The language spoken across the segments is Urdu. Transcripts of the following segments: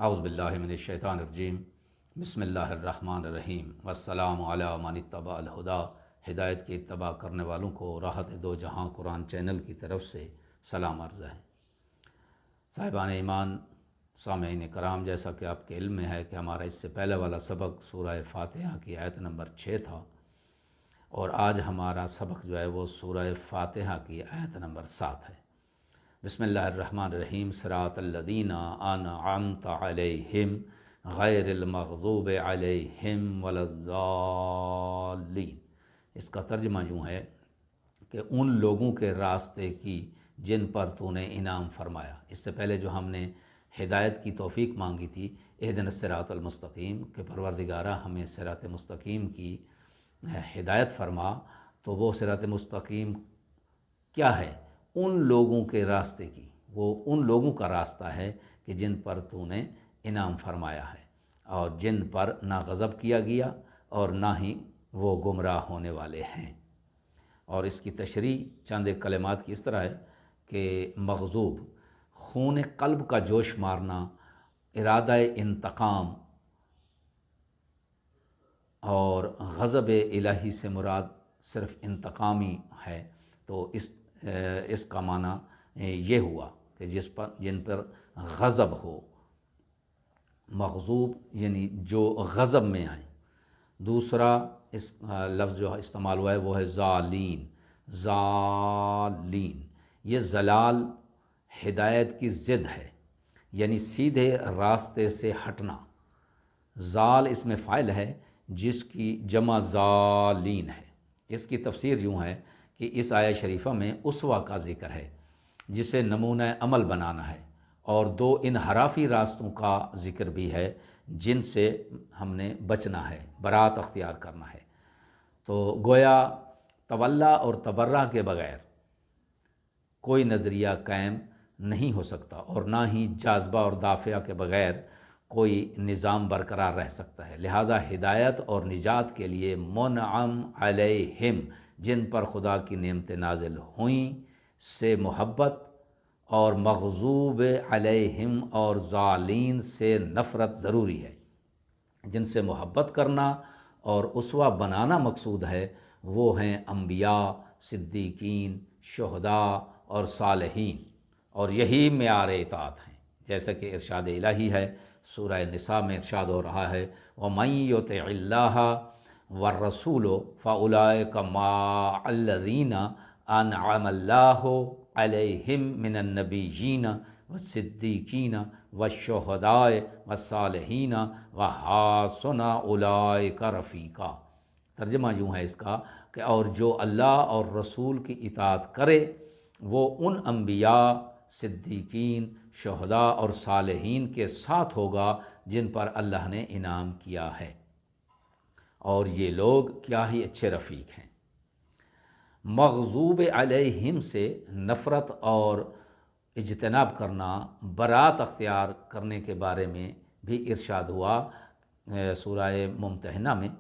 اعوذ باللہ من الشیطان الرجیم بسم اللہ الرحمن الرحیم والسلام علی من اتبع الہدی۔ ہدایت کی اتباع کرنے والوں کو راحت دو جہاں قرآن چینل کی طرف سے سلام عرض ہے۔ صاحبان ایمان، سامعین کرام، جیسا کہ آپ کے علم میں ہے کہ ہمارا اس سے پہلے والا سبق سورہ فاتحہ کی آیت نمبر 6 تھا، اور آج ہمارا سبق جو ہے وہ سورہ فاتحہ کی آیت نمبر 7 ہے۔ بسم اللہ الرحمن الرحیم۔ صراط الذین انعمت علیہم غیر المغضوب علیہم ولا الضالین۔ اس کا ترجمہ یوں ہے کہ ان لوگوں کے راستے کی جن پر تو نے انعام فرمایا۔ اس سے پہلے جو ہم نے ہدایت کی توفیق مانگی تھی، اہدنا الصراط المستقیم، کہ پروردگارہ ہمیں صراط مستقیم کی ہدایت فرما، تو وہ صراط مستقیم کیا ہے؟ ان لوگوں کے راستے کی، وہ ان لوگوں کا راستہ ہے کہ جن پر تو نے انعام فرمایا ہے، اور جن پر نہ غضب کیا گیا اور نہ ہی وہ گمراہ ہونے والے ہیں۔ اور اس کی تشریح چند ایک کلمات کی اس طرح ہے کہ مغضوب، خون قلب کا جوش مارنا، ارادہ انتقام، اور غضب الہی سے مراد صرف انتقامی ہے، تو اس کا معنی یہ ہوا کہ جن پر غضب ہو، مغضوب یعنی جو غضب میں آئیں۔ دوسرا اس لفظ جو استعمال ہوا ہے وہ ہے ضالین۔ ضالین، یہ ضلال ہدایت کی ضد ہے، یعنی سیدھے راستے سے ہٹنا۔ ضال اس میں فاعل ہے جس کی جمع ضالین ہے۔ اس کی تفسیر یوں ہے کہ اس آیہ شریفہ میں اسوہ کا ذکر ہے جسے نمونہ عمل بنانا ہے، اور دو انحرافی راستوں کا ذکر بھی ہے جن سے ہم نے بچنا ہے، برات اختیار کرنا ہے۔ تو گویا تولا اور تبرہ کے بغیر کوئی نظریہ قائم نہیں ہو سکتا، اور نہ ہی جاذبہ اور دافعہ کے بغیر کوئی نظام برقرار رہ سکتا ہے۔ لہٰذا ہدایت اور نجات کے لیے منعم علیہم، جن پر خدا کی نعمتیں نازل ہوئیں، سے محبت، اور مغضوب علیہم اور ضالین سے نفرت ضروری ہے۔ جن سے محبت کرنا اور اسوہ بنانا مقصود ہے وہ ہیں انبیاء، صدیقین، شہداء اور صالحین، اور یہی معیار اطاعت ہیں، جیسا کہ ارشاد الہی ہے۔ سورہ نساء میں ارشاد ہو رہا ہے وَمَن يُطِعِ اللَّهَ وَالرَّسُولَ فَأُولَٰئِكَ مَعَ الَّذِينَ أَنْعَمَ اللَّهُ عَلَيْهِم مِّنَ النَّبِيِّينَ وَالصِّدِّيقِينَ وَالشُّهَدَاءِ وَالصَّالِحِينَ وَحَسُنَ أُولَٰئِكَ رَفِیقًا۔ ترجمہ یوں ہے اس کا کہ اور جو اللہ اور رسول کی اطاعت کرے وہ ان انبیاء، صدیقین، شہداء اور صالحین کے ساتھ ہوگا جن پر اللہ نے انعام کیا ہے، اور یہ لوگ کیا ہی اچھے رفیق ہیں۔ مغضوب علیہم سے نفرت اور اجتناب کرنا، برات اختیار کرنے کے بارے میں بھی ارشاد ہوا سورہ ممتحنہ میں،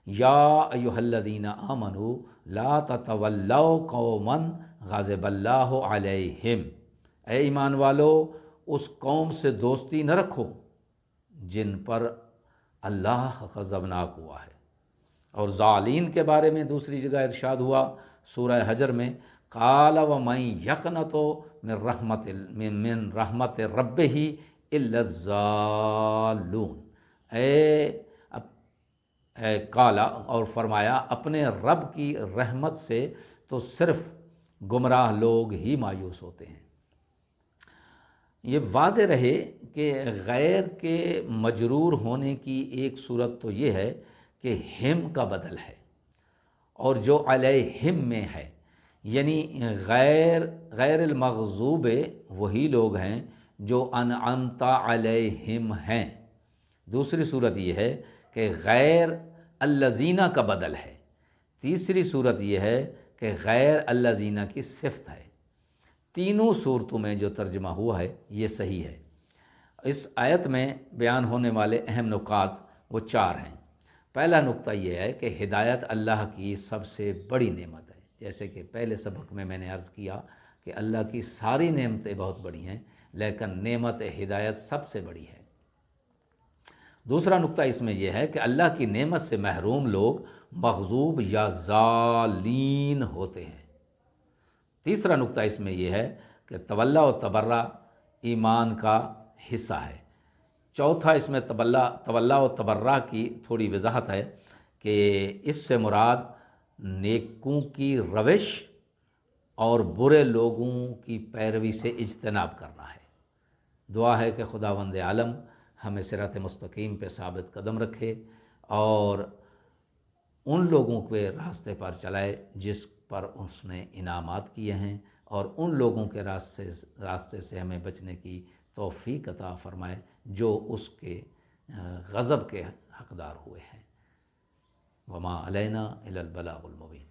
یا ایھا الذین آمنوا لا تتولوا قوما غضب اللہ علیہم۔ اے ایمان والو، اس قوم سے دوستی نہ رکھو جن پر اللہ غضبناک ہوا ہے۔ اور ضالین کے بارے میں دوسری جگہ ارشاد ہوا سورہ حجر میں، قال ومن یقنط من رحمت ربہ الا الضالون۔ اے قالا، اور فرمایا اپنے رب کی رحمت سے تو صرف گمراہ لوگ ہی مایوس ہوتے ہیں۔ یہ واضح رہے کہ غیر کے مجرور ہونے کی ایک صورت تو یہ ہے کہ ہم کا بدل ہے، اور جو علیہم میں ہے، یعنی غیر المغضوب وہی لوگ ہیں جو انعمت علیہم ہیں۔ دوسری صورت یہ ہے کہ غیر الذین کا بدل ہے۔ تیسری صورت یہ ہے کہ غیر الذین کی صفت ہے۔ تینوں صورتوں میں جو ترجمہ ہوا ہے یہ صحیح ہے۔ اس آیت میں بیان ہونے والے اہم نکات وہ 4 ہیں۔ پہلا نقطہ یہ ہے کہ ہدایت اللہ کی سب سے بڑی نعمت ہے، جیسے کہ پہلے سبق میں نے عرض کیا کہ اللہ کی ساری نعمتیں بہت بڑی ہیں، لیکن نعمت ہدایت سب سے بڑی ہے۔ دوسرا نقطہ اس میں یہ ہے کہ اللہ کی نعمت سے محروم لوگ مغضوب یا ضالین ہوتے ہیں۔ تیسرا نقطہ اس میں یہ ہے کہ تولا و تبرہ ایمان کا حصہ ہے۔ چوتھا اس میں تولا و تبرہ کی تھوڑی وضاحت ہے کہ اس سے مراد نیکوں کی روش اور برے لوگوں کی پیروی سے اجتناب کرنا ہے۔ دعا ہے کہ خداوند عالم ہمیں صراط مستقیم پہ ثابت قدم رکھے اور ان لوگوں کے راستے پر چلائے جس پر اس نے انعامات کیے ہیں، اور ان لوگوں کے راستے سے ہمیں بچنے کی توفیق عطا فرمائے جو اس کے غضب کے حقدار ہوئے ہیں۔ وما علینا الا البلاغ المبین۔